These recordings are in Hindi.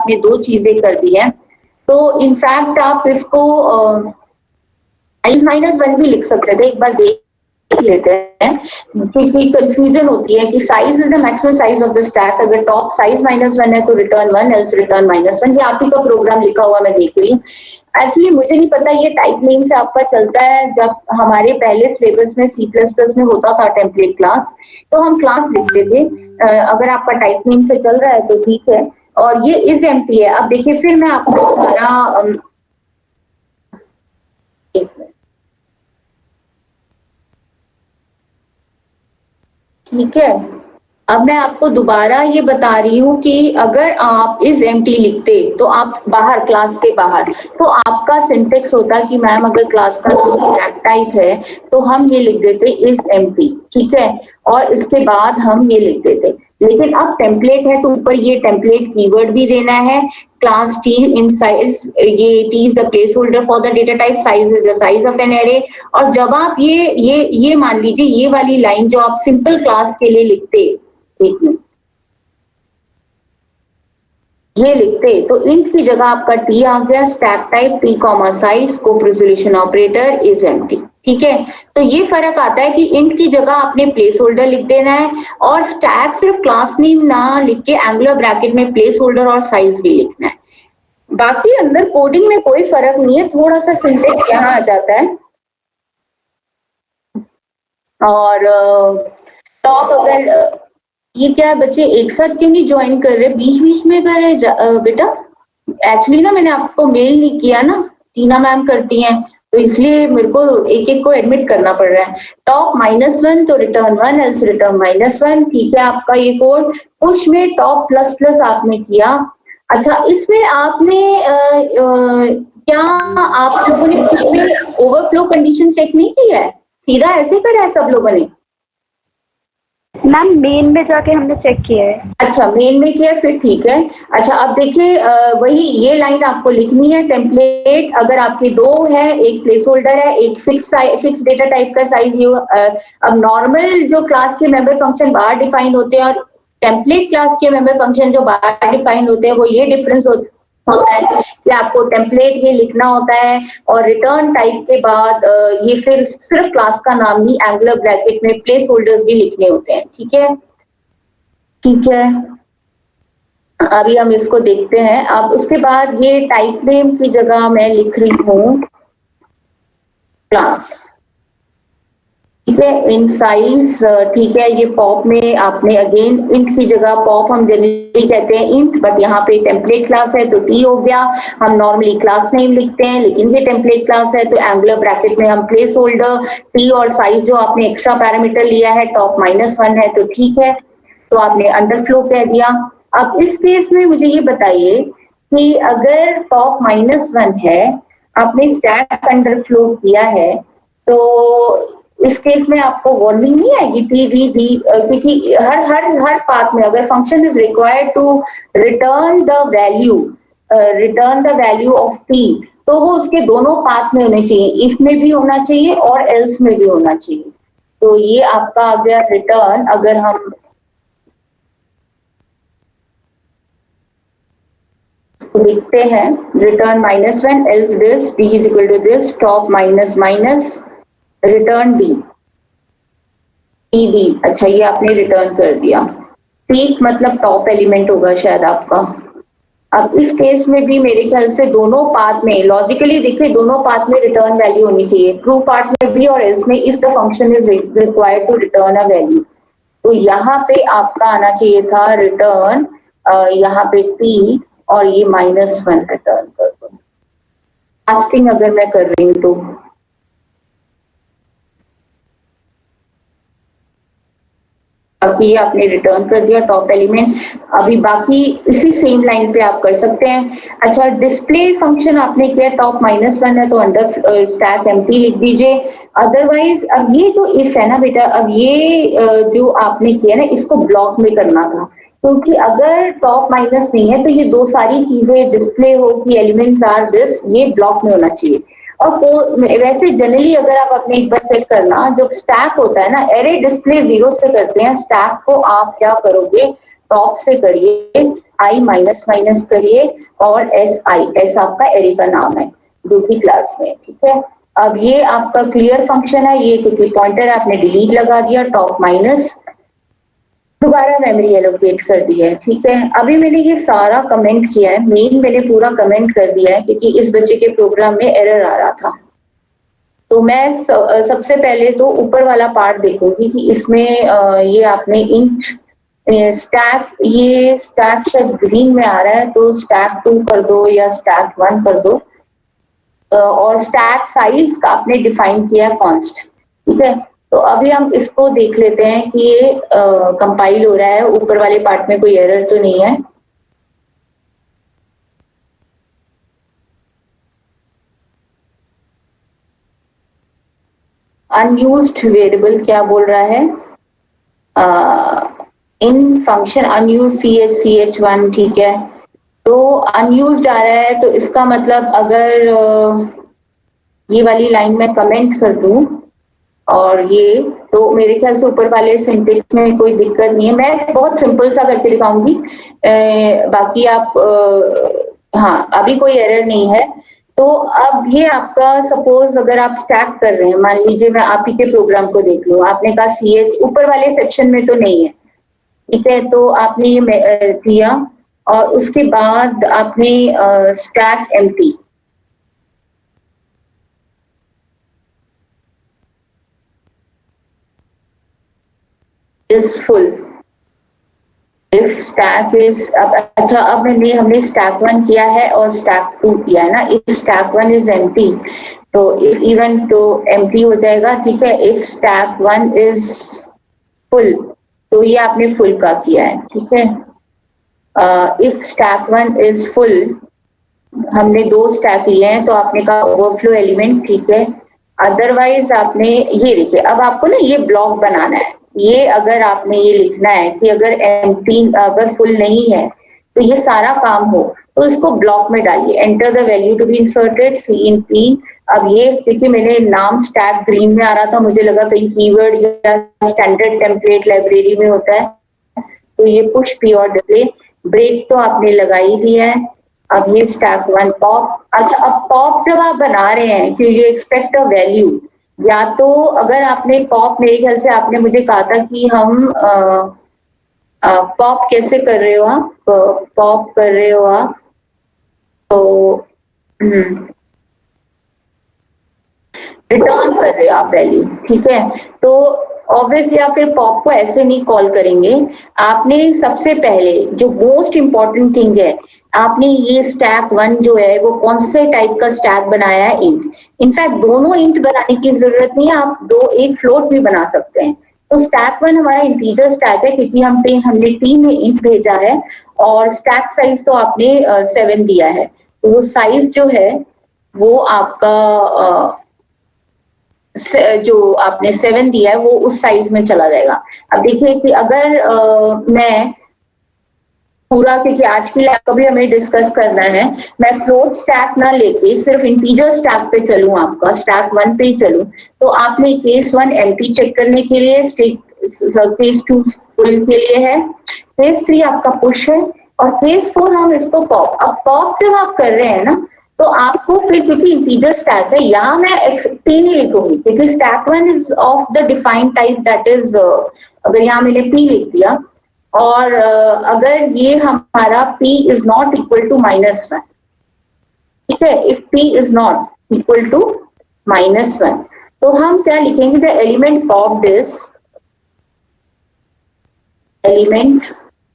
आपने दो चीजें कर दी हैं, तो इनफैक्ट आप इसको -1 भी लिख सकते थे, एक बार देख लेते हैं क्योंकि कंफ्यूजन होती है कि size is the maximum size of the stack, अगर टॉप साइज -1 है तो रिटर्न 1 एल्स रिटर्न -1। ये आप ही का प्रोग्राम लिखा हुआ मैं देख रही हूँ। एक्चुअली मुझे नहीं पता ये टाइप नेम से आपका चलता है, जब हमारे पहले सिलेबस में C++ में होता था टेम्पलेट क्लास, तो हम क्लास लिखते थे। अगर आपका टाइप नेम से चल रहा है तो ठीक है, और ये इज एम्प्टी है। अब देखिए फिर मैं आपको हमारा ठीक है, अब मैं आपको दोबारा ये बता रही हूँ कि अगर आप इज एम्प्टी लिखते तो आप बाहर, क्लास से बाहर, तो आपका सिंटेक्स होता कि मैम अगर क्लास का स्टैक टाइप है तो हम ये लिख देते इज एम्प्टी, ठीक है, और इसके बाद हम ये लिख देते। लेकिन अब टेम्पलेट है तो ऊपर ये टेम्पलेट कीवर्ड भी देना है, क्लास t इन साइज, ये t is the place holder for the data type, size is the size of an array. और जब आप ये मान लीजिए ये वाली लाइन जो आप सिंपल क्लास के लिए लिखते, एक मिनट, ये लिखते तो इंट की जगह आपका t आ गया, stack type t comma size, scope resolution operator is empty, ठीक है। तो ये फर्क आता है कि इंट की जगह आपने प्लेस होल्डर लिख देना है, और स्टैक सिर्फ क्लास नेम ना लिख के एंगुलर ब्रैकेट में प्लेस होल्डर और साइज भी लिखना है। बाकी अंदर कोडिंग में कोई फर्क नहीं है, थोड़ा सा सिंटेक्स यहाँ आ जाता है। और टॉप अगर ये क्या है, बच्चे एक साथ क्यों नहीं ज्वाइन कर रहे, बीच बीच में कर रहे बेटा? एक्चुअली ना मैंने आपको मेल नहीं किया ना, टीना मैम करती हैं, तो इसलिए मेरे को एक एक को एडमिट करना पड़ रहा है। टॉप -1 तो रिटर्न 1 एल्स रिटर्न -1, ठीक है आपका ये कोड। पुश में टॉप प्लस प्लस आपने किया। अच्छा, इसमें आपने क्या आप लोगों ने पुश में ओवरफ्लो कंडीशन चेक नहीं की है, सीधा ऐसे करा है सब लोगों ने? मैम मेन में जाके हमने चेक किया है। अच्छा, मेन में किया, फिर ठीक है। अच्छा, अब देखिए वही ये लाइन आपको लिखनी है, टेम्पलेट अगर आपके दो है, एक प्लेस होल्डर है, एक फिक्स डेटा टाइप का साइज। अब नॉर्मल जो क्लास के मेंबर फंक्शन बाहर डिफाइन होते हैं और टेम्पलेट क्लास के मेंबर फंक्शन जो बाहर डिफाइन होते हैं, वो ये डिफरेंस होता है कि आपको टेम्पलेट ये लिखना होता है, और रिटर्न टाइप के बाद ये फिर सिर्फ क्लास का नाम ही एंगुलर ब्रैकेट में प्लेस होल्डर्स भी लिखने होते हैं, ठीक है। ठीक है, अभी हम इसको देखते हैं। अब उसके बाद ये टाइप नेम की जगह मैं लिख रही हूँ क्लास, ठीक है, इन साइज, ठीक है। ये पॉप में आपने अगेन इंट की जगह, पॉप हम जनरली कहते हैं इंट, बट यहाँ पे टेम्पलेट क्लास है तो टी हो गया। हम नॉर्मली क्लास नेम लिखते हैं, लेकिन ये टेम्पलेट क्लास है तो एंगुलर ब्रैकेट में हम प्लेस होल्डर टी और साइज जो आपने एक्स्ट्रा पैरामीटर लिया है टॉप -1 है तो ठीक है, तो आपने अंडरफ्लो कह दिया। अब इस केस में मुझे ये बताइए कि अगर टॉप -1 है, आपने स्टैक अंडरफ्लो किया है, तो इस केस में आपको वार्निंग नहीं आएगी TDD, क्योंकि हर पाथ में अगर function is required to return the value of t, तो वो उसके दोनों पाथ में होने चाहिए, इफ में भी होना चाहिए और एल्स में भी होना चाहिए। तो ये आपका आ गया रिटर्न। अगर हम देखते हैं, return -1 else this d is equal to this, top minus return d d. अच्छा, ये आपने रिटर्न कर दिया, ठीक, मतलब टॉप एलिमेंट होगा शायद आपका। अब इस केस में भी मेरे ख्याल से दोनों पाथ में लॉजिकली देखिए, दोनों पाथ में रिटर्न वैल्यू होनी चाहिए, ट्रू पार्ट में भी और एल्स में, if the function is required to return a value. तो यहाँ पे आपका आना चाहिए था रिटर्न, यहाँ पे t और ये -1 रिटर्न कर दो, कास्टिंग अगर मैं कर रही हूँ तो। अब ये आपने रिटर्न कर दिया टॉप एलिमेंट। अभी बाकी इसी सेम लाइन पे आप कर सकते हैं। अच्छा, डिस्प्ले फंक्शन आपने किया, टॉप -1 है तो अंडर स्टैक एम्प्टी लिख दीजिए। अदरवाइज अब ये जो इफ है ना बेटा, अब ये जो आपने किया ना, इसको ब्लॉक में करना था, क्योंकि अगर टॉप माइनस नहीं है तो ये दो सारी चीजें डिस्प्ले हो कि एलिमेंट्स आर दिस, ये ब्लॉक में होना चाहिए। और वैसे जनरली अगर आप अपने एक बार चेक करना, जो स्टैक होता है ना, एरे डिस्प्ले 0 से करते हैं, स्टैक को आप क्या करोगे, टॉप से करिए, आई माइनस माइनस करिए और एस आई, एस आपका एरे का नाम है जो कि क्लास में, ठीक है। अब ये आपका क्लियर फंक्शन है, ये क्योंकि पॉइंटर आपने डिलीट लगा दिया, टॉप माइनस, दोबारा मेमोरी एलोकेट कर दी है, ठीक है। अभी मैंने ये सारा कमेंट किया है, मेन मैंने पूरा कमेंट कर दिया है क्योंकि इस बच्चे के प्रोग्राम में एरर आ रहा था। तो मैं सबसे पहले तो ऊपर वाला पार्ट देखूंगी कि इसमें ये आपने इंट स्टैक, ये स्टैक शायद ग्रीन में आ रहा है तो स्टैक 2 कर दो या स्टैक 1 कर दो, और स्टैक साइज का आपने डिफाइन किया कॉन्स्ट, ठीक है। तो अभी हम इसको देख लेते हैं कि ये कंपाइल हो रहा है, ऊपर वाले पार्ट में कोई एरर तो नहीं है। अनयूज्ड वेरिएबल क्या बोल रहा है, इन फंक्शन अनयूज ch1, ठीक है। तो अनयूज्ड आ रहा है तो इसका मतलब अगर ये वाली लाइन में कमेंट कर दूं और ये, तो मेरे ख्याल से ऊपर वाले सिंटेक्स में कोई दिक्कत नहीं है, मैं बहुत सिंपल सा करके दिखाऊंगी, बाकी आप हाँ अभी कोई एरर नहीं है। तो अब ये आपका सपोज अगर आप स्टैक कर रहे हैं, मान लीजिए मैं आप ही के प्रोग्राम को देख लूं, आपने कहा ch ऊपर वाले सेक्शन में तो नहीं है, ठीक है। तो आपने ये दिया और उसके बाद आपने stack empty, is full, if stack is, अच्छा अब हमने stack 1 किया है और stack 2 किया है ना, if stack 1 is empty तो if even तो empty हो जाएगा, ठीक है। if stack 1 is full तो ये आपने full का किया है, ठीक है। if stack 1 is full, हमने 2 स्टैक लिए हैं तो आपने कहा ओवरफ्लो एलिमेंट, ठीक है। अदरवाइज आपने ये देखिए, अब आपको ना ये ब्लॉक बनाना है, ये अगर आपने ये लिखना है कि अगर एम्प्टी, अगर फुल नहीं है तो ये सारा काम हो तो इसको ब्लॉक में डालिए, enter the value to be inserted cin p. अब ये क्योंकि मैंने नाम स्टैक ग्रीन में आ रहा था, मुझे लगा कहीं कीवर्ड या स्टैंडर्ड टेम्पलेट लाइब्रेरी में होता है, तो ये पुश पी और डिस्प्ले, ब्रेक तो आपने लगा ही दिया है। अब ये स्टैक 1 पॉप, अच्छा अब पॉप जब आप बना रहे हैं कि यू एक्सपेक्ट अ वैल्यू, या तो अगर आपने पॉप, मेरे ख्याल से आपने मुझे कहा था कि हम पॉप कैसे कर रहे हो आप, पॉप कर रहे हो आप तो रिटर्न कर रहे हो आप वैल्यू, ठीक है। तो ऑब्वियसली आप फिर पॉप को ऐसे नहीं कॉल करेंगे, आपने सबसे पहले जो मोस्ट इंपॉर्टेंट थिंग है, आपने ये स्टैक 1 जो है वो कौन से टाइप का स्टैक बनाया है, इंट। इनफैक्ट दोनों इंट बनाने की जरूरत नहीं है, आप एक फ्लोट भी बना सकते हैं। तो स्टैक 1 हमारा इंटीजर स्टैक है क्योंकि हमने टी में इंट भेजा है, और स्टैक साइज तो आपने 7 दिया है, तो वो साइज जो है वो आपका जो आपने 7 दिया है वो उस साइज में चला जाएगा। अब देखिए कि अगर मैं पूरा, क्योंकि आज की लैब का भी हमें डिस्कस करना है, मैं फ्लोट स्टैक ना लेके सिर्फ इंटीजर स्टैक पे चलूं, आपका स्टैक 1 पे ही चलूं, तो आपने केस 1 एम्प्टी चेक करने के लिए, केस 2 फुल के लिए है, केस 3 आपका पुश है, और केस 4 हम इसको पॉप। अब पॉप जब आप कर रहे हैं ना तो आपको फिर, क्योंकि इंटीजर स्टैक है, यहाँ मैं p नहीं लिखूंगी क्योंकि stack 1 is of the defined type, that is अगर यहाँ मैंने p लिख दिया, और अगर ये हमारा p is not equal to -1, ठीक है, if p is not equal to -1 तो हम क्या लिखेंगे, the element popped is, element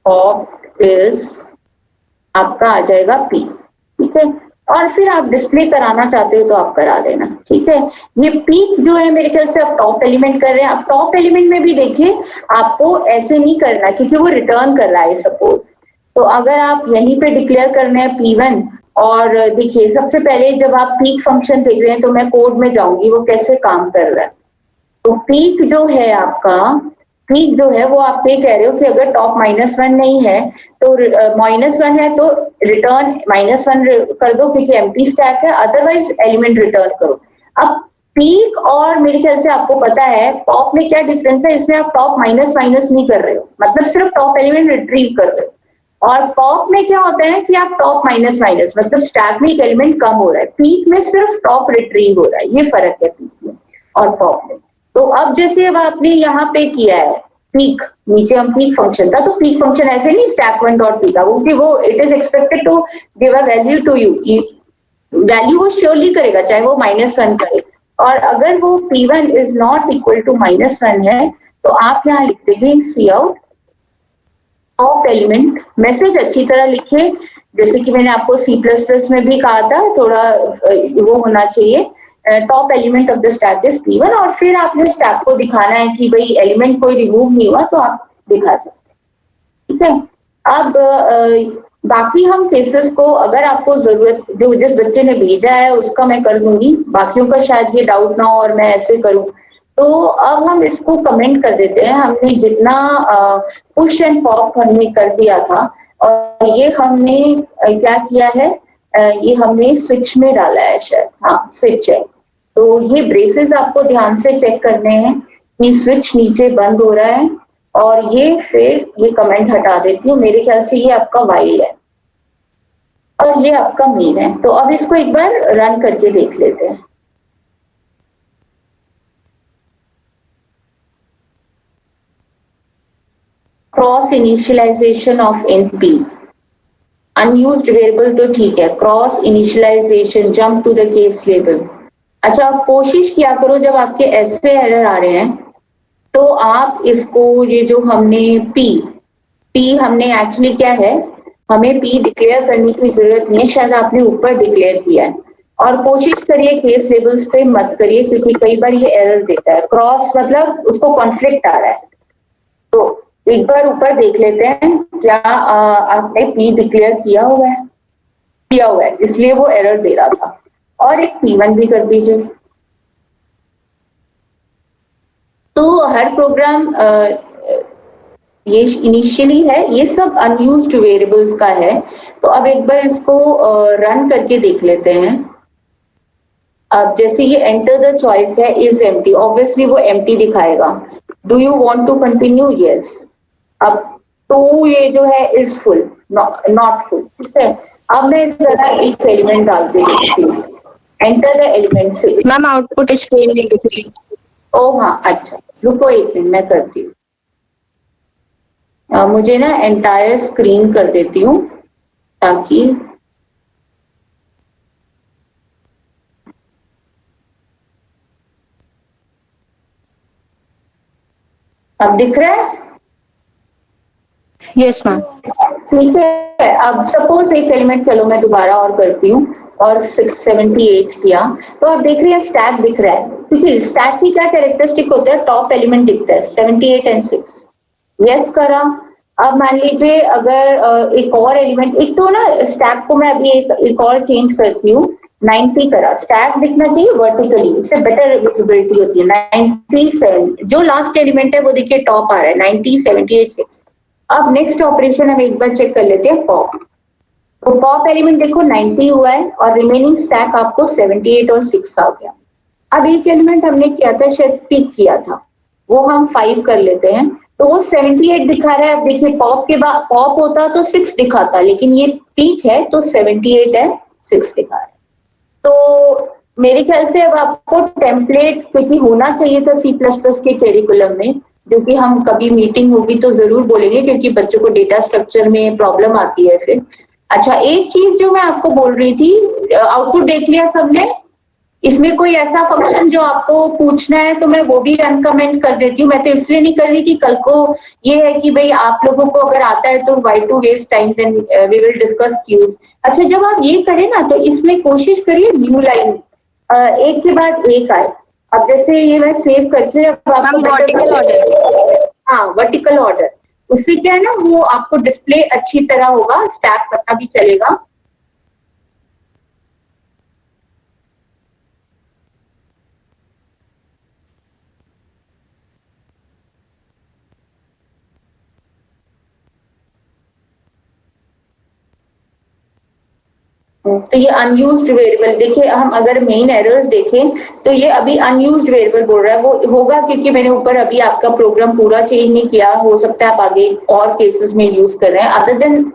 popped is आपका आ जाएगा p, ठीक है। और फिर आप डिस्प्ले कराना चाहते हो तो आप करा देना, ठीक है। ये पीक जो है मेरे ख्याल से आप टॉप एलिमेंट कर रहे हैं, आप टॉप एलिमेंट में भी देखिए आपको ऐसे नहीं करना क्योंकि वो रिटर्न कर रहा है सपोज, तो अगर आप यहीं पे डिक्लेयर करना है p1, और देखिए सबसे पहले जब आप पीक फंक्शन देख रहे हैं तो मैं कोड में जाऊंगी वो कैसे काम कर रहा है। तो पीक जो है आपका, पीक जो है वो आप ये कह रहे हो कि अगर टॉप -1 नहीं है तो -1 है तो रिटर्न -1 कर दो क्योंकि एम्प्टी स्टैक है, अदरवाइज एलिमेंट रिटर्न करो। अब पीक और मेरे ख्याल से आपको पता है पॉप में क्या डिफरेंस है, इसमें आप टॉप माइनस माइनस नहीं कर रहे हो, मतलब सिर्फ टॉप एलिमेंट रिट्रीव कर रहे हो। और पॉप में क्या होता है कि आप टॉप माइनस माइनस, मतलब स्टैक में एक एलिमेंट कम हो रहा है, पीक में सिर्फ टॉप रिट्रीव हो रहा है, ये फर्क है पीक में और पॉप में। तो अब जैसे अब आपने यहाँ पे किया है पीक, नीचे हम पीक फंक्शन था, तो पीक फंक्शन ऐसे नहीं स्टैक वन डॉट पी का, क्योंकि वो it is expected to give a value to you, value वो श्योरली करेगा चाहे वो -1 करे। और अगर वो P1 is not equal to -1 है तो आप यहाँ लिख देंगे सी आउट टॉप एलिमेंट, मैसेज अच्छी तरह लिखे, जैसे कि मैंने आपको C++ में भी कहा था, थोड़ा वो होना चाहिए, top element of the stack is P1, और फिर आपने स्टैक को दिखाना है कि भाई एलिमेंट कोई रिमूव नहीं हुआ तो आप दिखा सकते, ठीक है। अब बाकी हम केसेस को अगर आपको जरूरत, जो जिस बच्चे ने भेजा है उसका मैं कर दूंगी, बाकियों का शायद ये डाउट ना हो और मैं ऐसे करूं, तो अब हम इसको कमेंट कर देते हैं। हमने जितना पुश एंड पॉप हमने कर दिया था, और ये हमने क्या किया है, ये हमने स्विच में डाला है शायद, हाँ स्विच है, तो ये ब्रेसेस आपको ध्यान से चेक करने हैं कि स्विच नीचे बंद हो रहा है, और ये फिर ये कमेंट हटा देती हूँ, मेरे ख्याल से ये आपका वाइल है और ये आपका मीन है। तो अब इसको एक बार रन करके देख लेते हैं। Cross initialisation of NP, unused variable तो ठीक है, cross initialisation jump to the case label. अच्छा, आप कोशिश किया करो जब आपके ऐसे एरर आ रहे हैं तो आप इसको, ये जो हमने पी हमने एक्चुअली क्या है, हमें पी डिक्लेयर करने की जरूरत नहीं है, शायद आपने ऊपर डिक्लेयर किया है, और कोशिश करिए केस लेबल्स पे मत करिए, क्योंकि कई बार ये एरर देता है, क्रॉस मतलब उसको कॉन्फ्लिक्ट आ रहा है। तो एक बार ऊपर देख लेते हैं क्या आपने पी डिक्लेयर किया हुआ है, इसलिए वो एरर दे रहा था, और एक P1 भी कर दीजिए। तो हर प्रोग्राम ये इनिशियली है, ये सब अनयूज्ड वेरिएबल्स का है। तो अब एक बार इसको रन करके देख लेते हैं। अब जैसे ये एंटर द चॉइस है इज एम्प्टी, ऑब्वियसली वो एम्प्टी दिखाएगा। Do you want to continue, yes. अब टू ये जो है इज फुल, नॉट फुल, ठीक है। अब मैं जरा एक एलिमेंट डाल के देखती हूँ, एंटर द एलिमेंट से। मैम आउटपुट स्क्रीन नहीं दिख रही। ओ हाँ, अच्छा रुको एक मिनट, मैं करती हूँ। मुझे ना एंटायर स्क्रीन कर देती हूँ ताकि, अब दिख रहा है? Yes ma'am. ठीक है। अब सपोज एक एलिमेंट, चलो मैं दोबारा और करती हूँ, और 678 किया, तो आप देख रहे हैं स्टैक दिख रहा है, क्योंकि स्टैक की क्या कैरेक्टरिस्टिक होता है, टॉप एलिमेंट दिखता है 78 एंड 6, यस करा। अब मान लीजिए अगर एक और एलिमेंट, एक तो ना स्टैक को मैं अभी एक और चेंज करती हूँ, 90 करा, स्टैक दिखना चाहिए वर्टिकली, इससे बेटर विजिबिलिटी होती है। 97 जो लास्ट एलिमेंट है वो देखिए टॉप आ रहा है, 90 78 6। अब नेक्स्ट ऑपरेशन हम एक बार चेक कर लेते हैं, पॉप। तो पॉप एलिमेंट देखो 90 हुआ है, और रिमेनिंग स्टैक आपको 78 और 6 आ गया। अब एक एलिमेंट हमने किया था, शायद पिक किया था, वो हम 5 कर लेते हैं, तो वो 78 दिखा रहा है। अब देखिए पॉप के बाद पॉप होता तो 6 दिखाता, लेकिन ये पीक है तो 78 है, 6 दिखा रहा है। तो मेरे ख्याल से अब आपको टेम्पलेट, क्योंकि होना चाहिए था C++ के करिकुलम में, जो कि हम कभी मीटिंग होगी तो जरूर बोलेंगे, क्योंकि बच्चों को डेटा स्ट्रक्चर में प्रॉब्लम आती है फिर। अच्छा, एक चीज जो मैं आपको बोल रही थी, आउटपुट देख लिया सबने? इसमें कोई ऐसा फंक्शन जो आपको पूछना है तो मैं वो भी अनकमेंट कर देती हूँ। मैं तो इसलिए नहीं कर रही कि कल को ये है कि भाई आप लोगों को अगर आता है तो why to waste time, then we will discuss queues. अच्छा, जब आप ये करें ना तो इसमें कोशिश करिए न्यू लाइन एक के बाद एक आए। अब जैसे ये मैं सेव करके, अब आपको वर्टिकल ऑर्डर। हाँ वर्टिकल ऑर्डर, उससे क्या है ना, वो आपको डिस्प्ले अच्छी तरह होगा, स्टैक पता भी चलेगा। तो ये अनयूज्ड वेरिएबल, देखिए हम अगर मेन एरर्स देखें तो ये अभी अनयूज्ड वेरिएबल बोल रहा है, वो होगा क्योंकि मैंने ऊपर अभी आपका प्रोग्राम पूरा चेंज नहीं किया, हो सकता है आप आगे और केसेस में यूज कर रहे हैं। अदर देन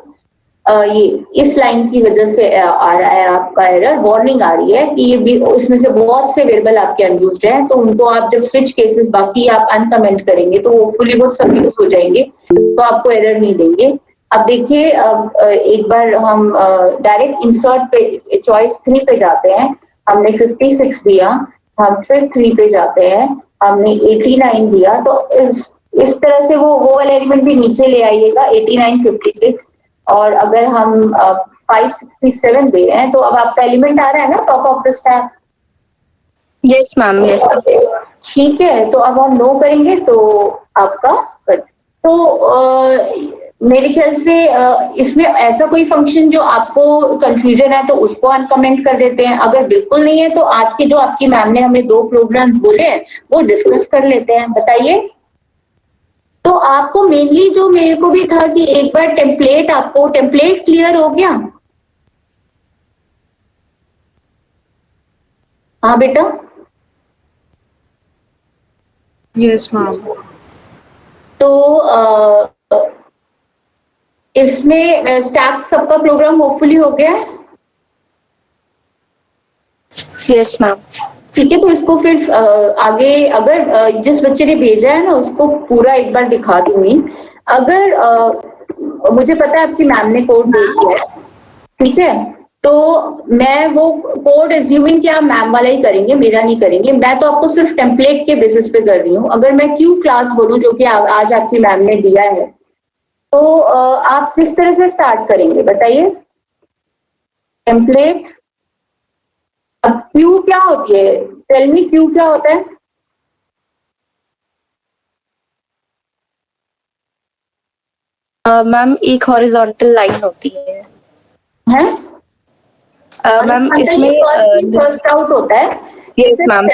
ये इस लाइन की वजह से आ रहा है आपका एरर, वार्निंग आ रही है कि ये भी इसमें से बहुत से वेरिएबल आपके अनयूज्ड हैं, तो उनको आप जब स्विच केसेस बाकी आप अनकमेंट करेंगे तो होपफुली वो सब यूज हो जाएंगे, तो आपको एरर नहीं देंगे। अब देखिए एक बार हम डायरेक्ट इंसर्ट पे चॉइस 3 पे जाते हैं, हमने 56 दिया, हम फिर 3 पे जाते हैं, हमने 89 दिया, तो इस तरह से वो वाला एलिमेंट भी नीचे ले आइएगा 89 56। और अगर हम 567 दे रहे हैं तो अब आपका एलिमेंट आ रहा है ना top of the stack. Yes ma'am, yes. ठीक है, तो अब हम नो करेंगे तो आपका तो मेरे ख्याल से इसमें ऐसा कोई फंक्शन जो आपको कंफ्यूजन है तो उसको अनकमेंट कर देते हैं, अगर बिल्कुल नहीं है तो आज के जो आपकी मैम ने हमें 2 प्रोग्राम बोले हैं वो डिस्कस कर लेते हैं। बताइए, तो आपको मेनली जो मेरे को भी था कि एक बार टेम्पलेट, आपको टेम्पलेट क्लियर हो गया? हाँ बेटा। Yes ma'am. तो इसमें स्टैक सबका प्रोग्राम होपफुली हो गया है। Yes ma'am. ठीक है, तो इसको फिर आगे अगर जिस बच्चे ने भेजा है ना उसको पूरा एक बार दिखा दूंगी। अगर मुझे पता है आपकी मैम ने कोड दे दिया है, ठीक है, तो मैं वो कोड एज्यूमिंग कि आप मैम वाला ही करेंगे, मेरा नहीं करेंगे, मैं तो आपको सिर्फ टेम्पलेट के बेसिस पे कर रही हूँ। अगर मैं क्यू क्लास बोलूँ जो कि आज आपकी मैम ने दिया है, तो आप किस तरह से स्टार्ट करेंगे बताइए? टेम्पलेट, अब क्यू क्या होती है? टेल मी, क्यू क्या होता है? मैम एक हॉरिजॉन्टल लाइन होती है। हैं? मैम इसमें फर्स्ट आउट होता है। Yes ma'am.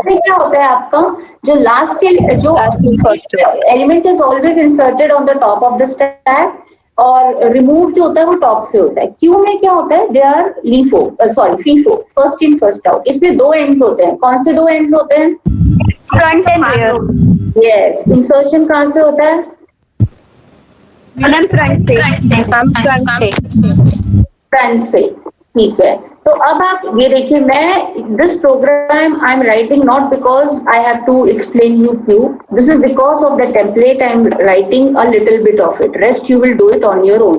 में क्या होता है आपका जो लास्ट जो first element is always inserted on the top of the stack, और रिमूव जो होता है वो टॉप से होता है। क्यू में क्या होता है? They are LIFO, sorry FIFO, first in first out. इसमें 2 एंड्स होते हैं। कौन से 2 एंड्स होते हैं? Front and rear. Yes. Insertion कहाँ से होता है? मैम फ्रंट से। फ्रंट से, ठीक है। तो अब आप ये देखिए, मैं this program I am writing not because I have to explain you queue, this is because of the template I am writing a little bit of it, rest you will do it on your own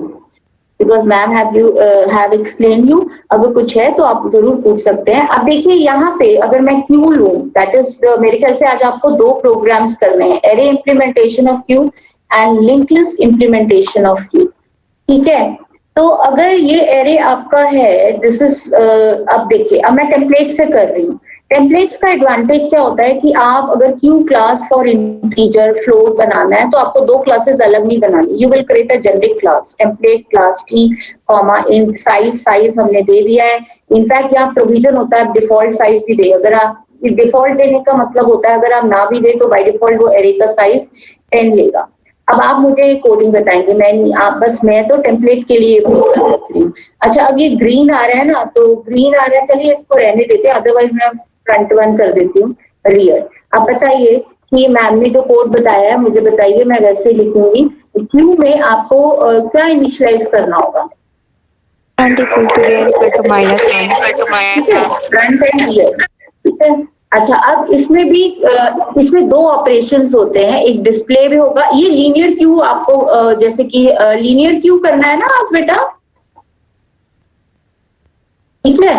because ma'am have explain you. अगर कुछ है तो आप जरूर पूछ सकते हैं। अब देखिए यहाँ पे अगर मैं क्यू लूं, दैट इज मेरे ख्याल से आज आपको 2 प्रोग्राम्स करने हैं, array implementation of Q and link list implementation of Q, ठीक है। तो अगर ये एरे आपका है, दिस इज अब देखिए, अब मैं टेम्पलेट से कर रही हूँ। टेम्पलेट्स का एडवांटेज क्या होता है कि आप अगर queue class for integer float बनाना है तो आपको 2 क्लासेस अलग नहीं बनानी। You will create a generic class, template class T comma int size हमने दे दिया है। इनफैक्ट यहाँ प्रोविजन होता है डिफॉल्ट साइज भी दे, अगर आप डिफॉल्ट देने का मतलब होता है अगर आप ना भी दे तो बाय डिफॉल्ट वो एरे का साइज 10 लेगा। अब आप मुझे कोडिंग बताएंगे, मैं नहीं, आप बस, मैं तो टेम्पलेट के लिए रख रही हूँ। अच्छा, अब ये ग्रीन आ रहा है ना, तो ग्रीन आ रहा है, चलिए इसको रहने देते हैं, अदरवाइज मैं फ्रंट वन कर देती हूँ रियर। अब बताइए कि मैम ने जो कोड बताया है मुझे बताइए, मैं वैसे ही लिखूंगी। क्यू में आपको क्या इनिशियलाइज करना होगा? Front equal to rear equal to minus 1। Front and rear, ठीक है। अच्छा, अब इसमें भी इसमें 2 ऑपरेशंस होते हैं, एक डिस्प्ले भी होगा। ये लीनियर क्यू आपको जैसे कि लीनियर क्यू करना है ना आज बेटा, ठीक है।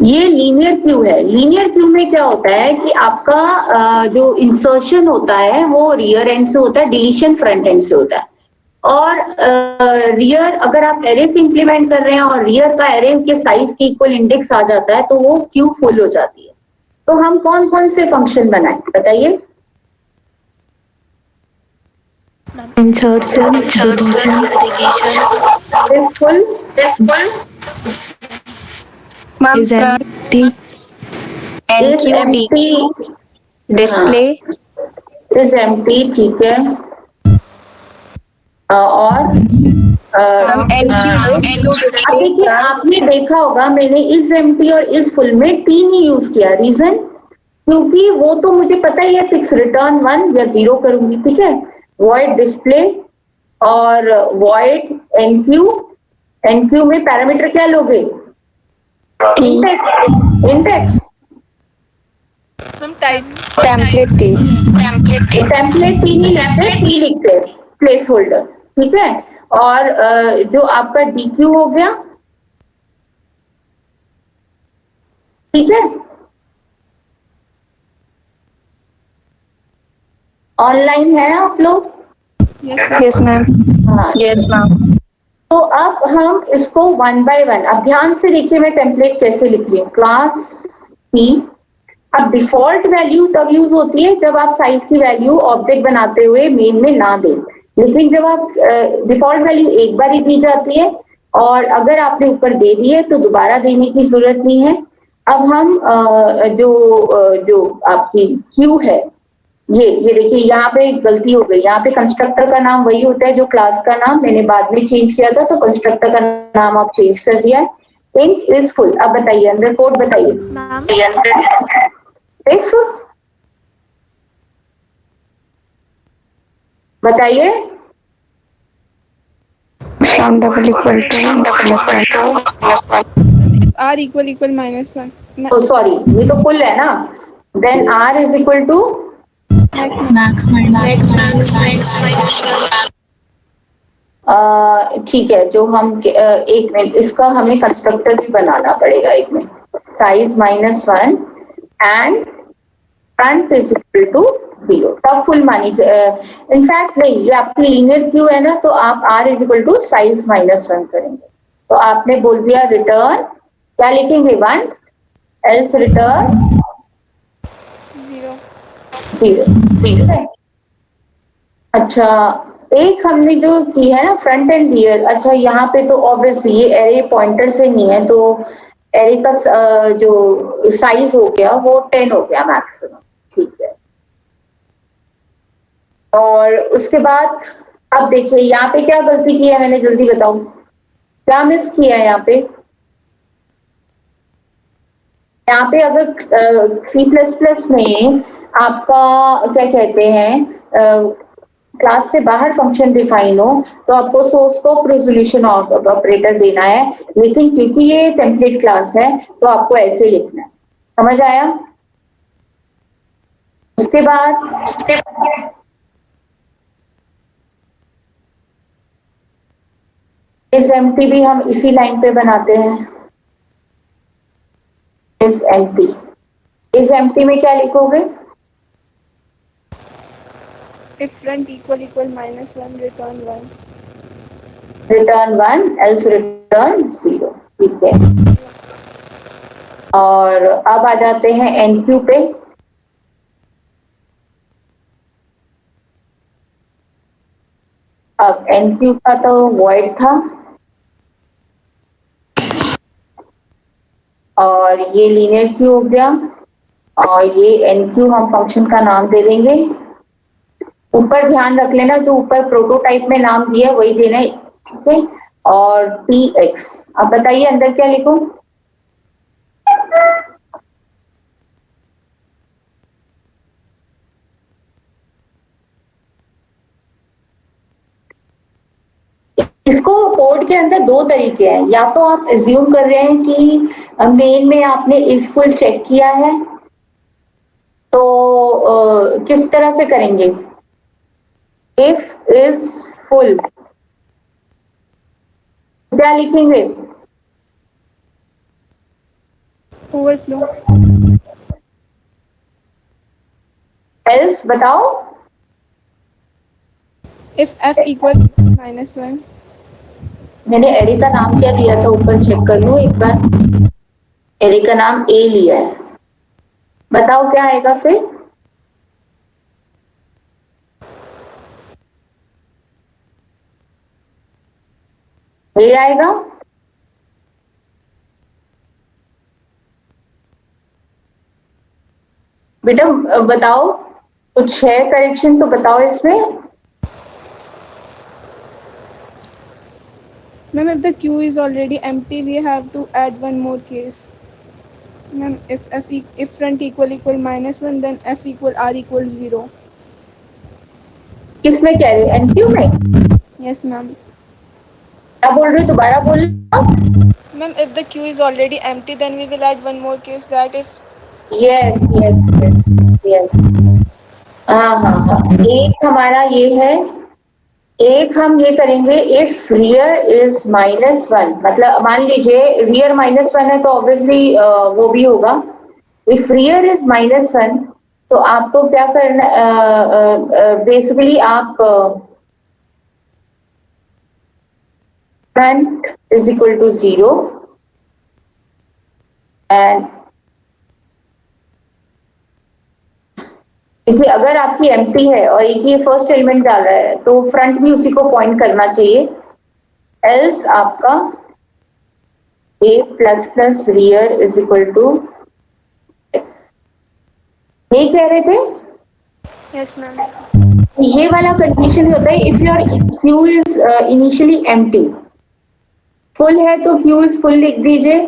ये लीनियर क्यू है। लीनियर क्यू में क्या होता है कि आपका जो इंसर्शन होता है वो रियर एंड से होता है, डिलीशन फ्रंट एंड से होता है। और रियर अगर आप एरे से इंप्लीमेंट कर रहे हैं और रियर का एरे के साइज के इक्वल इंडेक्स आ जाता है तो वो क्यू फुल हो जाती है। तो हम कौन कौन से फंक्शन बनाएं बताइए? Insertion, ma'am empty, display is empty, ठीक है। और मैम NQ अब display देखिए, from आपने देखा होगा मैंने इस एम्प्टी और इस फुल में तीन ही यूज किया। रीजन, क्योंकि वो तो मुझे पता ही है फिक्स रिटर्न 1 या 0 करूंगी, ठीक है। वॉइड डिस्प्ले और वॉइड एनक्यू, एनक्यू में पैरामीटर क्या लोगे? Index, index template T. Template T नहीं लिखते, टी लिखते हैं, प्लेस होल्डर, ठीक है। और जो आपका डीक्यू हो गया, ठीक है। ऑनलाइन है आप लोग? Yes ma'am. हाँ, yes ma'am तो अब हम इसको वन बाय वन, अब ध्यान से देखिए मैं टेम्पलेट कैसे लिख रही हूँ। क्लास टी, अब डिफॉल्ट वैल्यू तब यूज होती है जब आप साइज की वैल्यू ऑब्जेक्ट बनाते हुए मेन में ना दें, लेकिन जब आप डिफॉल्ट वैल्यू एक बार ही दी जाती है और अगर आपने ऊपर दे दी है तो दोबारा देने की जरूरत नहीं है। अब हम जो आपकी क्यू है, ये देखिए यहाँ पे एक गलती हो गई। यहाँ पे कंस्ट्रक्टर का नाम वही होता है जो क्लास का नाम, मैंने बाद में चेंज किया था, तो कंस्ट्रक्टर का नाम आप चेंज कर दिया है। Int is full. अब बताइए अंदर कोड बताइए। इफ बताइए, sum double equal to R equal minus 1. Oh sorry, ये तो फुल है ना। Then R is equal to, ठीक है, जो हम एक मिनट, इसका हमें कंस्ट्रक्टर भी बनाना पड़ेगा। एक minute, size -1 and front is equal to 0, तब फुल मानी। इनफैक्ट नहीं, ये आपकी लीनियर क्यू है ना, तो आप r is equal to size -1 करेंगे। तो आपने बोल दिया रिटर्न, क्या लिखेंगे? 1, एल्स रिटर्न 0। अच्छा, एक हमने जो की है ना फ्रंट एंड रियर, अच्छा यहाँ पे तो ऑब्वियसली ये एरे पॉइंटर से नहीं है, तो एरे का जो साइज हो गया वो 10 हो गया मैक्सिमम, ठीक है। और उसके बाद अब देखिए यहाँ पे क्या गलती की है मैंने, जल्दी बताओ क्या मिस किया है यहाँ पे। यहाँ पे अगर C++ में आपका क्या कहते हैं, क्लास से बाहर फंक्शन डिफाइन हो तो आपको सोर्स स्कोप रेजोल्यूशन ऑपरेटर देना है, लेकिन क्योंकि ये टेम्पलेट क्लास है तो आपको ऐसे लिखना है। समझ आया? उसके बाद इस एम्प्टी भी हम इसी लाइन पे बनाते हैं। इस एम्प्टी में क्या लिखोगे? If front equal minus 1, return 1. Return 1 else return 0, ठीक है। और अब आ जाते हैं एनक्यू पे। अब एनक्यू का तो वॉइड था और ये लीनियर क्यू हो गया, और ये एनक्यू हम फंक्शन का नाम दे देंगे। ऊपर ध्यान रख लेना, जो ऊपर प्रोटोटाइप में नाम दिया वही देना है, ठीक है। और tx, अब बताइए अंदर क्या लिखूं? इसको कोड के अंदर दो तरीके हैं, या तो आप एज्यूम कर रहे हैं कि मेन में आपने इज फुल चेक किया है, तो किस तरह से करेंगे? इफ इज फुल क्या लिखेंगे? Overflow. एल्स बताओ। If f equal minus 1. मैंने एरे का नाम क्या लिया था, ऊपर चेक कर लूं एक बार। एरे का नाम ए लिया है, बताओ क्या आएगा फिर? ए आएगा। बेटा बताओ, कुछ है करेक्शन तो बताओ इसमें। Ma'am, if the queue is already empty, we have to add one more case. Ma'am, if front equal minus 1, then f equal r equals 0. किसमें कह रहे हो, एनक्यू में? Yes, ma'am. क्या बोल रहे हो, दोबारा बोल रहे हो? Ma'am, if the queue is already empty, then we will add one more case that if yes yes yes yes, हाँ हाँ हाँ, एक हमारा ये है, एक हम ये करेंगे इफ रियर इज -1, मतलब मान लीजिए रियर -1 है तो ऑब्वियसली वो भी होगा। इफ रियर इज -1 तो आपको क्या करना, बेसिकली आप front is equal to 0 and देखिए अगर आपकी एम्प्टी है और एक ये फर्स्ट एलिमेंट डाल रहा है तो फ्रंट भी उसी को पॉइंट करना चाहिए, एल्स आपका a plus plus rear is equal to, ये कह रहे थे। yes, ma'am. ये वाला कंडीशन होता है if your Q is initially empty, full है तो क्यू इज फुल लिख दीजिए।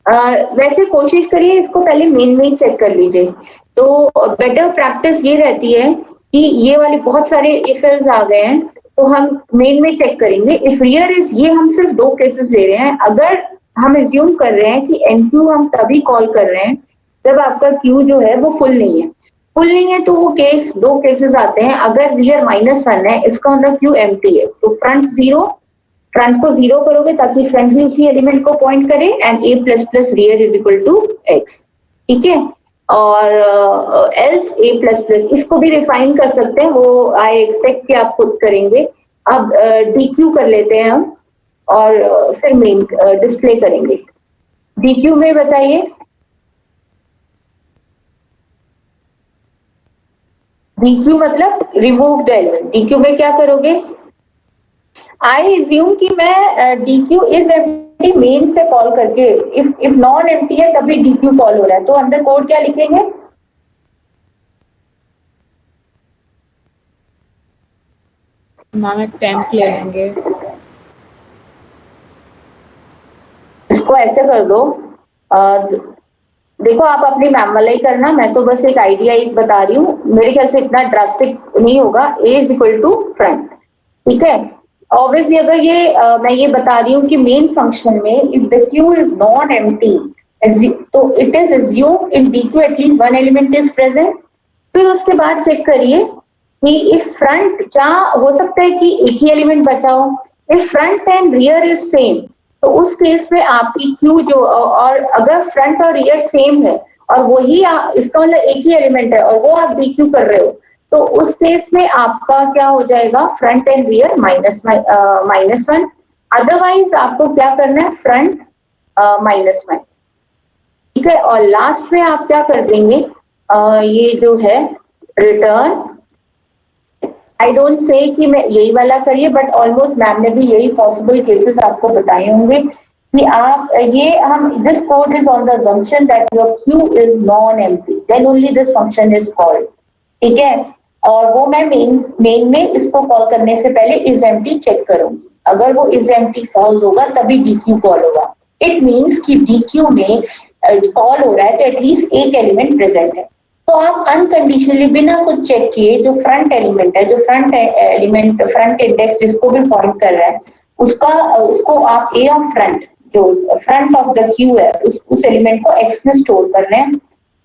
वैसे कोशिश करिए इसको पहले मेन में ही चेक कर लीजिए, तो बेटर प्रैक्टिस ये रहती है कि ये वाले बहुत सारे इफ एल्स आ गए हैं तो हम मेन में चेक करेंगे। इफ रियर इज, ये हम सिर्फ 2 केसेस ले रहे हैं, अगर हम एज्यूम कर रहे हैं कि एनक्यू हम तभी कॉल कर रहे हैं जब आपका क्यू जो है वो फुल नहीं है, फुल नहीं है तो वो केस 2 केसेस आते हैं। अगर रियर -1 है इसका मतलब क्यू एम्प्टी है, तो फ्रंट 0, फ्रंट को 0 करोगे ताकि फ्रंट भी उसी एलिमेंट को पॉइंट करे, and a plus plus rear is equal to x, ठीक है। और एल्स a प्लस प्लस, इसको भी रिफाइन कर सकते हैं, वो आई एक्सपेक्ट कि आप खुद करेंगे। अब dq कर लेते हैं हम और फिर मेन डिस्प्ले करेंगे। dq में बताइए, dq मतलब रिमूव द एलिमेंट, dq में क्या करोगे? आई एज्यूम कि मैं dq इज एम्प्टी मेन से कॉल करके, इफ नॉन एम्प्टी है तभी dq कॉल हो रहा है, तो अंदर कोड क्या लिखेंगे? मैम एक टेम्प ले लेंगे। इसको ऐसे कर दो, देखो आप अपनी मैम वाला ही करना, मैं तो बस एक आइडिया एक बता रही हूँ, मेरे ख्याल से इतना ड्रास्टिक नहीं होगा। a is equal to front, ठीक है। ऑब्वियसली अगर ये मैं ये बता रही हूँ कि मेन फंक्शन में if the queue is non empty तो it is assumed in dq at least one element is present. फिर उसके बाद चेक करिए कि इफ फ्रंट, क्या हो सकता है कि एक ही एलिमेंट बचा हो, if front and rear is same तो उस केस में आपकी क्यू जो, और अगर फ्रंट और रियर सेम है और वही इसका मतलब एक ही एलिमेंट है और वो आप dq कर रहे हो, तो उस केस में आपका क्या हो जाएगा? Front and rear -1। अदरवाइज आपको क्या करना है? फ्रंट -1, ठीक है। और लास्ट में आप क्या कर देंगे, ये जो है रिटर्न, आई डोंट से कि मैं यही वाला करिए, बट ऑलमोस्ट मैम ने भी यही पॉसिबल केसेस आपको बताए होंगे कि आप ये हम this code is on the assumption that your queue is non-empty, then only this function is called, ठीक है। और वो मैं मेन में इसको कॉल करने से पहले is empty चेक करूंगी, अगर वो is empty false होगा तभी dq कॉल होगा। इट मीन्स कि dq में कॉल हो रहा है तो एटलीस्ट एक एलिमेंट प्रेजेंट है, तो आप अनकंडीशनली बिना कुछ चेक किए जो फ्रंट एलिमेंट है, जो फ्रंट एलिमेंट फ्रंट इंडेक्स जिसको भी पॉइंट कर रहा है उसको आप a ऑफ फ्रंट, जो फ्रंट ऑफ द क्यू है उस एलिमेंट को x में स्टोर कर रहे हैं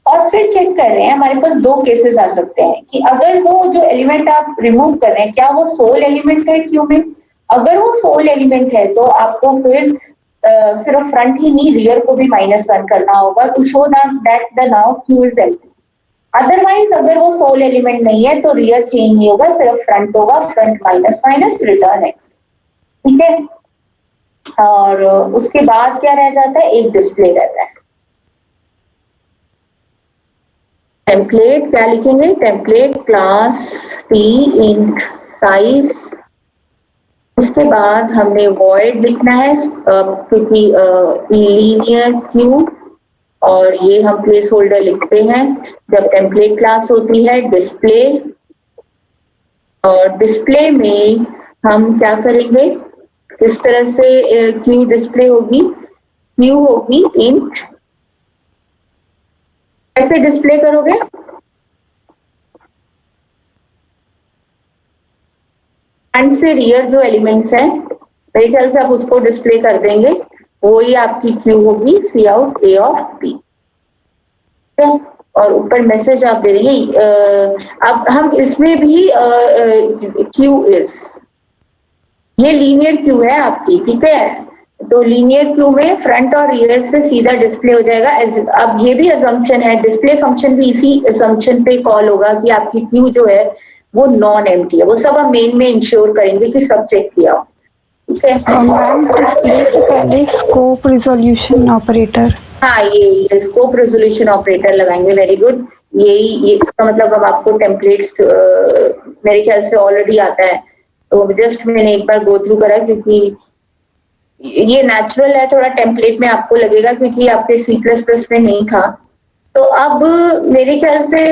और फिर चेक कर रहे हैं। हमारे पास 2 केसेस आ सकते हैं कि अगर वो जो एलिमेंट आप रिमूव कर रहे हैं क्या वो सोल एलिमेंट है क्यू में, अगर वो सोल एलिमेंट है तो आपको फिर सिर्फ फ्रंट ही नहीं रियर को भी -1 करना होगा to show that the now queue is empty. Otherwise अगर वो सोल एलिमेंट नहीं है तो रियर चेंज नहीं होगा, सिर्फ फ्रंट होगा, फ्रंट माइनस रिटर्न x, ठीक है। और उसके बाद क्या रह जाता है? एक डिस्प्ले रहता है। टेम्पलेट क्या लिखेंगे? Template class t int size, उसके बाद हमने वॉइड लिखना है क्योंकि लीनियर क्यू, और ये हम प्लेस होल्डर लिखते हैं जब टेम्पलेट क्लास होती है। डिस्प्ले, और डिस्प्ले में हम क्या करेंगे? किस तरह से क्यू डिस्प्ले होगी? क्यू होगी इंट, कैसे डिस्प्ले करोगे? फ्रंट से रियर जो एलिमेंट्स हैं मेरे ख्याल से आप उसको डिस्प्ले कर देंगे, वही आपकी क्यू होगी सी आउट ए ऑफ पी। और ऊपर मैसेज आप दे देंगे। अब हम इसमें भी क्यू इज, ये लीनियर क्यू है आपकी, ठीक है? तो लीनियर क्यू में फ्रंट और रियर से सीधा डिस्प्ले हो जाएगा। अब ये भी असम्पशन है, डिस्प्ले फंक्शन भी इसी असम्पशन पे कॉल होगा कि आपकी क्यू जो है वो नॉन एम्प्टी है। वो सब हम मेन में इंश्योर करेंगे कि सब चेक किया हो, ठीक है? मैम डिस्प्ले से पहले स्कोप रिजोल्यूशन ऑपरेटर। हाँ, ये स्कोप रेजोल्यूशन ऑपरेटर लगाएंगे। Very good. ये इसका मतलब अब आपको टेम्पलेट्स मेरे ख्याल से ऑलरेडी आता है, तो जस्ट मैंने एक बार गो थ्रू करा क्योंकि ये नेचुरल है, थोड़ा टेम्पलेट में आपको लगेगा क्योंकि आपके C++ में नहीं था। तो अब मेरे ख्याल से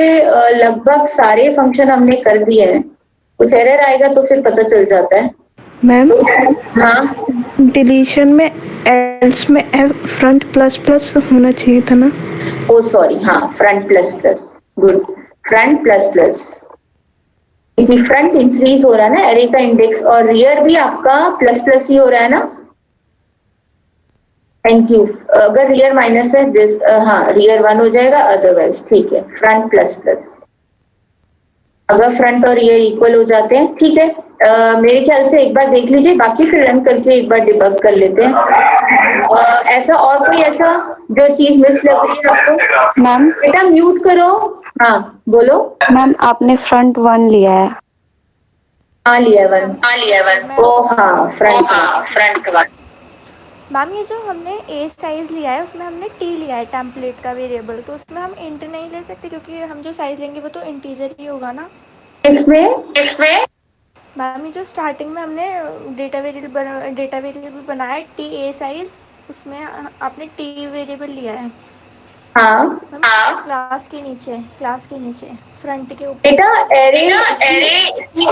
लगभग सारे फंक्शन हमने कर दिए हैं। कुछ एरर आएगा तो फिर पता चल जाता है। मैम हाँ, डिलीशन में एल्स में फ्रंट प्लस प्लस होना चाहिए था ना? ओ सॉरी, हाँ front plus plus, good, front plus plus, क्योंकि फ्रंट इंक्रीज हो रहा है ना एरे का इंडेक्स, और रियर भी आपका प्लस प्लस ही हो रहा है ना? Thank you. अगर रियर माइनस है दिस, हाँ रियर 1 हो जाएगा, अदरवाइज ठीक है फ्रंट प्लस प्लस। अगर फ्रंट और रियर इक्वल हो जाते हैं, ठीक है। मेरे ख्याल से एक बार देख लीजिए, बाकी फिर रन करके एक बार डिबग कर लेते हैं। ऐसा और कोई ऐसा जो चीज मिस लग रही है आपको? मैम बेटा म्यूट करो। हाँ बोलो। मैम आपने फ्रंट 1 लिया है। हाँ लिया 1। ओ हाँ फ्रंट 1। मैम ये जो हमने ए साइज़ लिया है उसमें हमने टी लिया है टेम्पलेट का वेरिएबल, तो उसमें हम इंट नहीं ले सकते क्योंकि हम जो साइज़ लेंगे वो तो इंटीजर ही होगा ना? इसमें मैम ये जो स्टार्टिंग में हमने डेटा वेरिएबल बनाया है टी ए साइज़, उसमें आपने टी वेरिएबल लिया है हाँ मैम। क्लास के नीचे फ्रंट के ऊपर। बेटा एरे,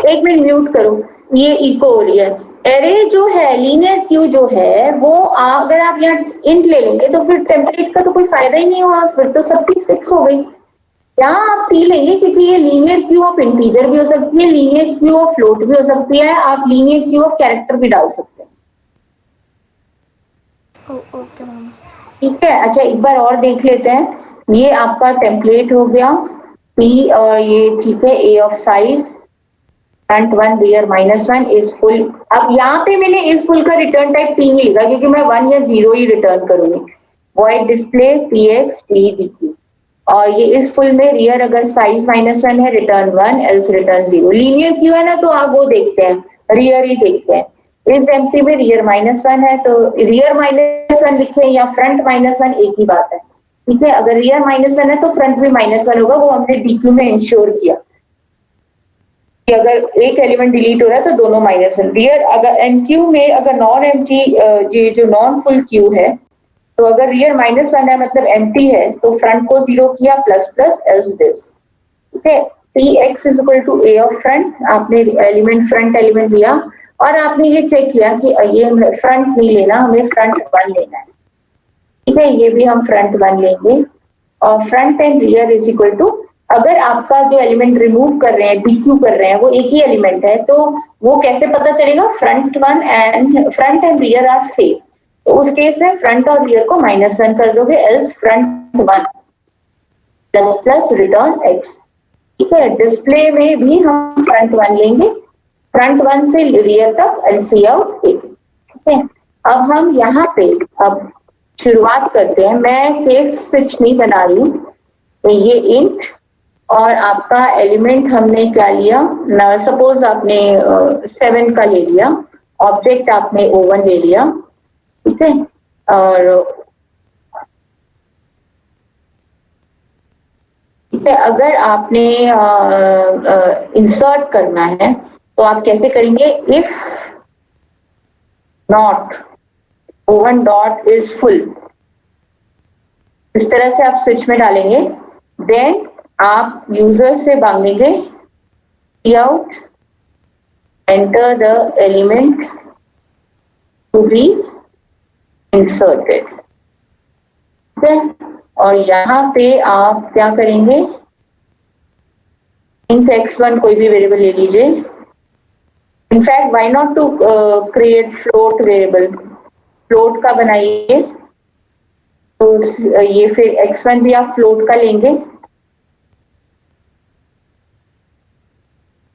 एक मिनट म्यूट करो, ये इको हो रही है। एरे जो है, लीनियर क्यू जो है वो अगर आप यहाँ इंट ले लेंगे तो फिर टेम्पलेट का तो कोई फायदा ही नहीं हुआ, फिर तो सब चीज फिक्स हो गई। यहाँ आप टी लेंगे क्योंकि ये लीनियर क्यू ऑफ इंटीजर भी हो सकती है, लीनियर क्यू ऑफ फ्लोट भी हो सकती है, आप लीनियर क्यू ऑफ कैरेक्टर भी डाल सकते हैं। ओके मैम, ठीक है। अच्छा एक बार और देख लेते हैं, ये आपका टेम्पलेट हो गया P, और ये ठीक है A of size front 1 rear -1 is full. अब यहाँ पे मैंने इज फुल का रिटर्न टाइप P नहीं लिखा क्योंकि मैं 1 या 0 ही रिटर्न करूंगी। वॉइड डिस्प्ले px dq, और ये इस फुल में रियर अगर साइज -1 है return 1 else return 0। Linear Q है ना, तो आप वो देखते हैं, रियर ही देखते हैं। इस एम्प्टी में रियर -1 है तो रियर -1 लिखे या फ्रंट -1 एक ही बात है, ठीक है। अगर रियर -1 है तो फ्रंट भी -1 होगा, वो हमने डीक्यू में इंश्योर किया कि अगर एक एलिमेंट डिलीट हो रहा है तो दोनों -1। रियर अगर एनक्यू में अगर नॉन एम्प्टी, ये जो नॉन फुल क्यू है, तो अगर रियर -1 है मतलब एम्प्टी है तो फ्रंट को 0 किया प्लस प्लस एल्स दिस, ठीक है। Px is equal to A of front, आपने एलिमेंट फ्रंट एलिमेंट लिया और आपने ये चेक किया कि ये फ्रंट नहीं लेना, हमें फ्रंट 1 लेना है, ठीक है। ये भी हम फ्रंट 1 लेंगे, और front and rear is equal to, अगर आपका जो एलिमेंट रिमूव कर रहे हैं, डीक्यू कर रहे हैं, वो एक ही एलिमेंट है तो वो कैसे पता चलेगा? Front and rear are same, तो उस केस में फ्रंट और रियर को -1 कर दोगे, else front 1 plus plus return x, ठीक है। डिस्प्ले में भी हम फ्रंट 1 लेंगे, फ्रंट 1 से रियर तक एलसी आउट, ठीक है। अब हम यहाँ पे अब शुरुआत करते हैं। मैं केस स्विच नहीं बना रही हूँ, तो ये इंट और आपका एलिमेंट हमने क्या लिया ना, सपोज आपने 7 का ले लिया, ऑब्जेक्ट आपने O1 ले लिया, ठीक है। और ठीक है, अगर आपने इंसर्ट करना है तो आप कैसे करेंगे? If not O1 dot is full, इस तरह से आप स्विच में डालेंगे। देन आप यूजर से मांगेंगे out enter the element to be inserted. ठीक है, और यहाँ पे आप क्या करेंगे, int x1 कोई भी वेरिएबल ले लीजिए. In fact why not to create float variable, float का बनाइए. तो ये फिर x1 भी आप फ्लोट का लेंगे.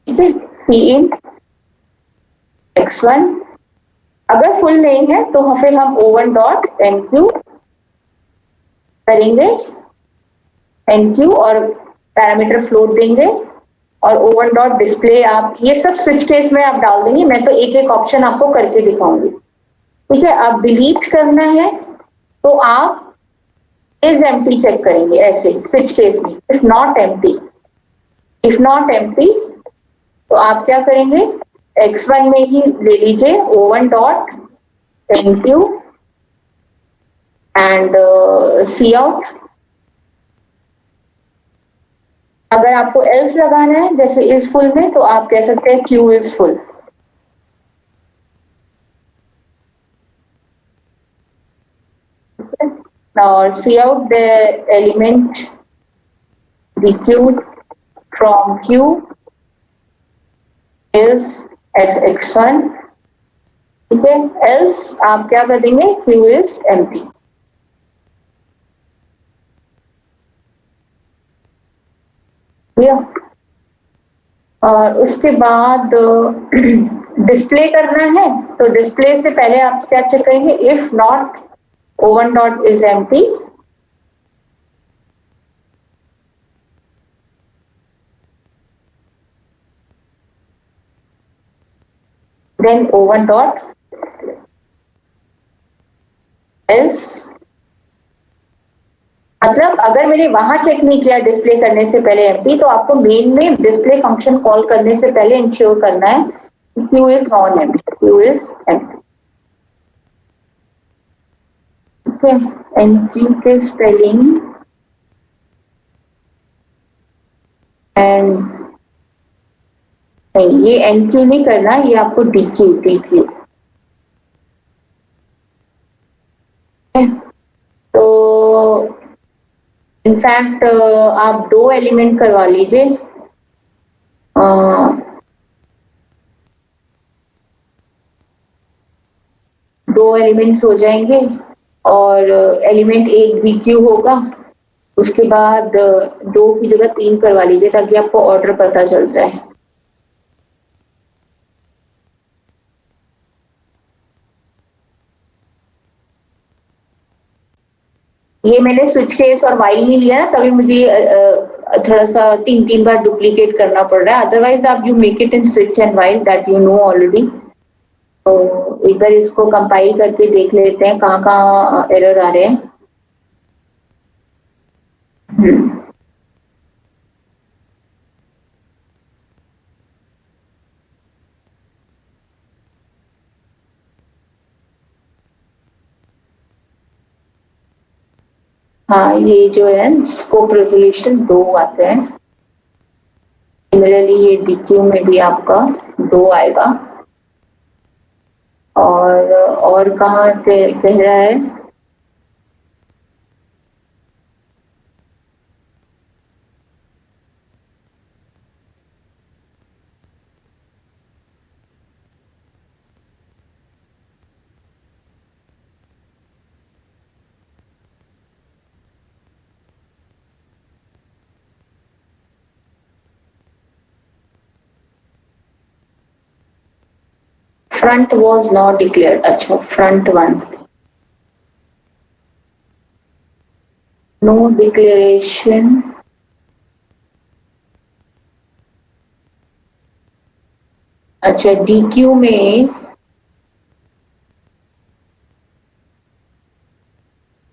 ठीक है, सी इन x1. अगर फुल नहीं है तो फिर हम o1 डॉट enq करेंगे, enq और पैरामीटर फ्लोट देंगे, और o1 डॉट डिस्प्ले. आप ये सब स्विच केस में आप डाल देंगे. मैं तो एक एक ऑप्शन आपको करके दिखाऊंगी. ठीक है, आप डिलीट करना है तो आप इज एम्प्टी चेक करेंगे ऐसे स्विच केस में. If not empty, if not empty तो आप क्या करेंगे, x1 में ही ले लीजिए o1 dot enq and cout. अगर आपको एल्स लगाना है जैसे इज फुल में, तो आप कह सकते हैं q इज फुल. और cout the element dq from q is as x1. ठीक है, else आप क्या कर देंगे, q is empty. और उसके बाद डिस्प्ले करना है, तो डिस्प्ले से पहले आप क्या चेक करेंगे, if not o1 dot is empty. Then o1 dot else. मतलब अगर मैंने वहां चेक नहीं किया डिस्प्ले करने से पहले एम्प्टी, तो आपको मेन में डिस्प्ले फंक्शन कॉल करने से पहले इंश्योर करना है q is non empty, q is empty. ठीक है, एम्प्टी के स्पेलिंग एंड नहीं, ये एनक्यू नहीं करना, ये आपको डीक्यू, डीक्यू. तो इनफैक्ट आप 2 एलिमेंट करवा लीजिए. दो एलिमेंट्स हो जाएंगे और एलिमेंट एक डीक्यू होगा. उसके बाद 2 की जगह 3 करवा लीजिए ताकि आपको ऑर्डर पता चल जाए. ये मैंने स्विच केस और वाइल नहीं लिया ना, तभी मुझे थोड़ा सा 3 बार डुप्लीकेट करना पड़ रहा है. अदरवाइज आप you make it in switch and while, that you know already. तो एक बार इसको कंपाइल करके देख लेते हैं कहाँ कहाँ एरर आ रहे हैं. हाँ, ये जो है स्कोप रेजोल्यूशन 2 आते हैं. सिमिलरली ये डीक्यू में भी आपका 2 आएगा. और कहाँ कह रहा है, front was not declared. अच्छा, front 1 no declaration. अच्छा, DQ में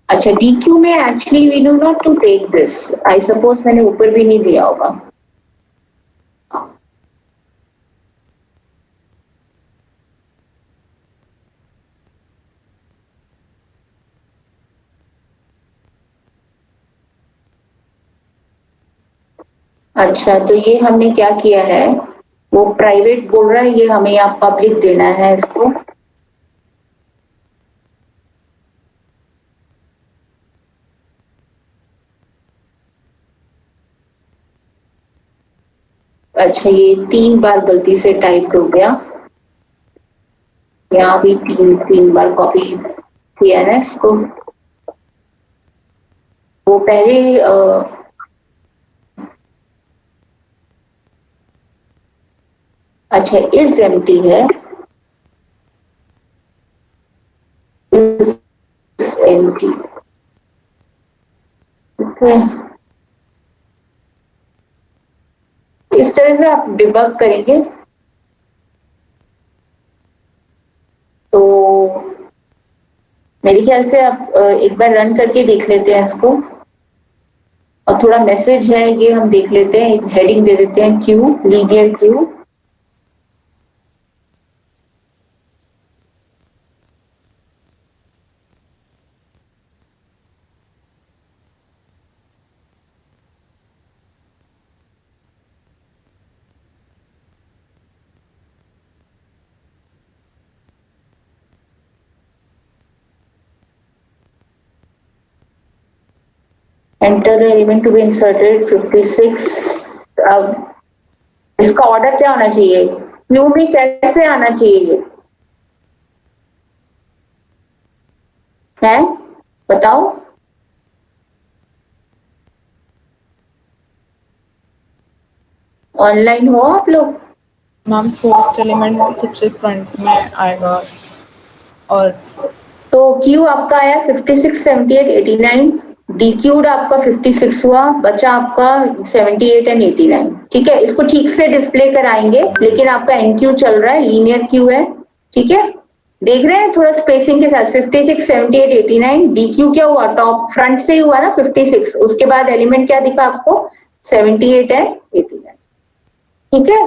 अच्छा DQ में actually we do not to take this. I suppose मैंने ऊपर भी नहीं दिया होगा. अच्छा, तो ये हमने क्या किया है, वो प्राइवेट बोल रहा है, ये हमें यहाँ पब्लिक देना है इसको. अच्छा ये 3 बार गलती से टाइप हो गया, यहाँ भी तीन बार कॉपी किया ना इसको। वो पहले अच्छा इज एम्प्टी है, इज एम्प्टी, ठीक है। इस तरह से आप डिबग करेंगे तो मेरे ख्याल से आप एक बार रन करके देख लेते हैं इसको, और थोड़ा मैसेज है ये हम देख लेते हैं, एक हेडिंग दे देते हैं Q, linear Q. Enter the element to be inserted 56। अब इसका ऑर्डर क्या होना चाहिए, क्यू में कैसे आना चाहिए ये है, बताओ। ऑनलाइन हो आप लोग? मैम फर्स्ट एलिमेंट सबसे फ्रंट में आएगा और तो क्यू आपका आया 56, 78, 89, डी क्यूड आपका 56 हुआ, बचा आपका 78 एंड 89। ठीक है, इसको ठीक से डिस्प्ले कराएंगे, लेकिन आपका एनक्यू चल रहा है, लीनियर क्यू है, ठीक है। देख रहे हैं थोड़ा स्पेसिंग के साथ, 56, 78, 89, डी क्यू क्या हुआ, टॉप फ्रंट से ही हुआ ना 56, उसके बाद एलिमेंट क्या दिखा आपको, 78 एंड 89, ठीक है।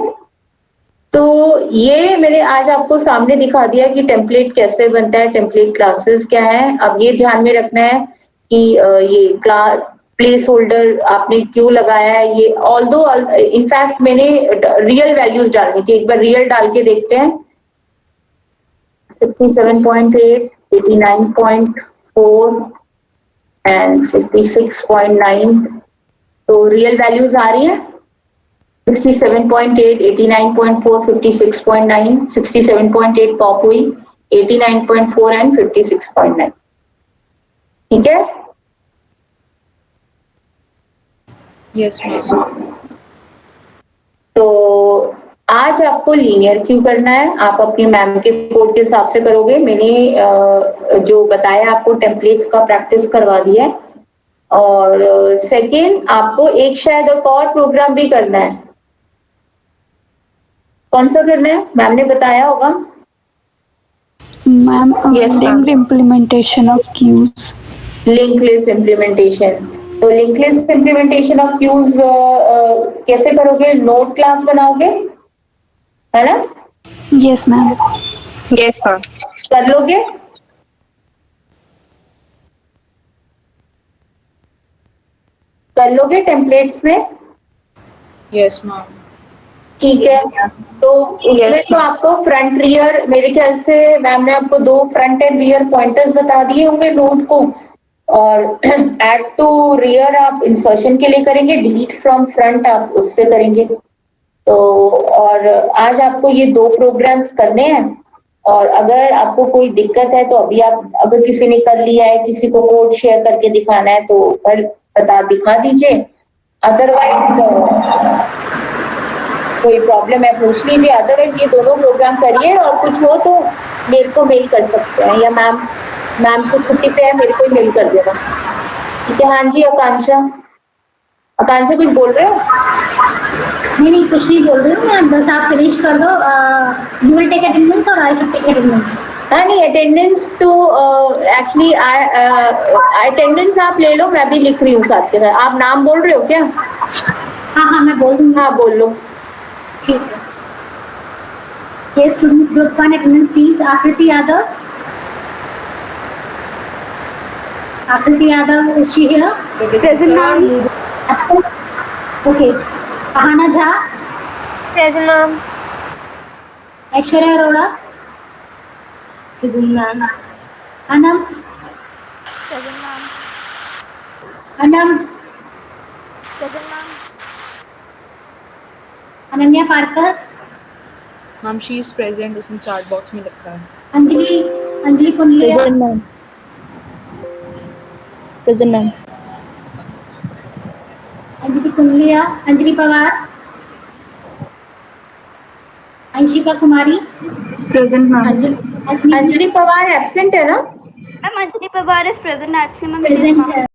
तो ये मैंने आज आपको सामने दिखा दिया कि टेम्पलेट कैसे बनता है, टेम्पलेट क्लासेस क्या है। अब ये ध्यान में रखना है कि ये क्लास प्लेस होल्डर आपने क्यों लगाया है, ये ऑल्दो इनफैक्ट मैंने रियल वैल्यूज डालनी थी, एक बार रियल डाल के देखते हैं। 57.8, 89.4 एंड 56.9, तो रियल वैल्यूज आ रही है 67.8, 89.4, 56.9, 67.8 पॉप हुई, 89.4 एंड 56.9, ठीक है। Yes ma'am. तो आज आपको लीनियर क्यू करना है, आप अपनी मैम के कोड के हिसाब से करोगे। मैंने जो बताया आपको टेम्पलेट्स का प्रैक्टिस करवा दिया है, और सेकेंड आपको एक शायद एक और प्रोग्राम भी करना है। कौन सा करना है, मैम ने बताया होगा। Ma'am Yes, ma'am. linked implementation of queues. Link list implementation. तो link list implementation of queues कैसे करोगे, नोड क्लास बनाओगे, है ना? Yes ma'am. Yes, ma'am. कर लोगे? कर लोगे टेम्पलेट्स में? Yes ma'am. ठीक है, तो उसमें Yes, तो ma'am. आपको फ्रंट रियर, मेरे ख्याल से मैम ने आपको 2 फ्रंट एंड रियर पॉइंटर्स बता दिए होंगे नोड को, और ऐड टू रियर आप इंसर्शन के लिए करेंगे, डिलीट फ्रॉम फ्रंट आप उससे करेंगे। तो और आज आपको ये 2 प्रोग्राम्स करने हैं, और अगर आपको कोई दिक्कत है तो अभी आप, अगर किसी ने कर लिया है, किसी को कोड शेयर करके दिखाना है तो कल दिखा दीजिए, अदरवाइज कोई प्रॉब्लम है पूछ लीजिए, अदरवाइज ये दोनों प्रोग्राम करिए, और कुछ हो तो मेरे को मेल कर सकते हैं, या मैम को छुट्टी पे है, मेरे को ही मेल कर देना, ठीक है। हाँ जी आकांक्षा, आकांक्षा कुछ बोल रहे हो? नहीं कुछ नहीं बोल रही हूँ मैं, बस आप फिनिश कर दो। यू विल टेक अटेंडेंस और आई शुड टेक अटेंडेंस। हाँ नहीं, अटेंडेंस तो एक्चुअली अटेंडेंस आप ले लो, मैं भी लिख रही हूँ साथ के साथ। आप नाम बोल रहे हो क्या? हाँ मैं बोल दूँगी। हाँ बोल लो। ठीक है। Yes, students group 1 attendance please. Akriti Yadav. Akriti Yadav, is she here? Present ma'am. Absent. Okay. Ahana Jha. Present ma'am. Aishwarya Arora. Present ma'am. Anam. Present ma'am. Anam. Present ma'am. Ananya Parkar, ma'am she is present, उसने चैट बॉक्स में लिखा है। Anjali Anjali Kundaliya, Present, ma'am. Present, ma'am. Anjali Kundaliya, Anjali Pawar, Anshika Kumari, Present, ma'am. Anjali Pawar absent है ना? Ma'am Anjali Pawar is present actually ma'am present है।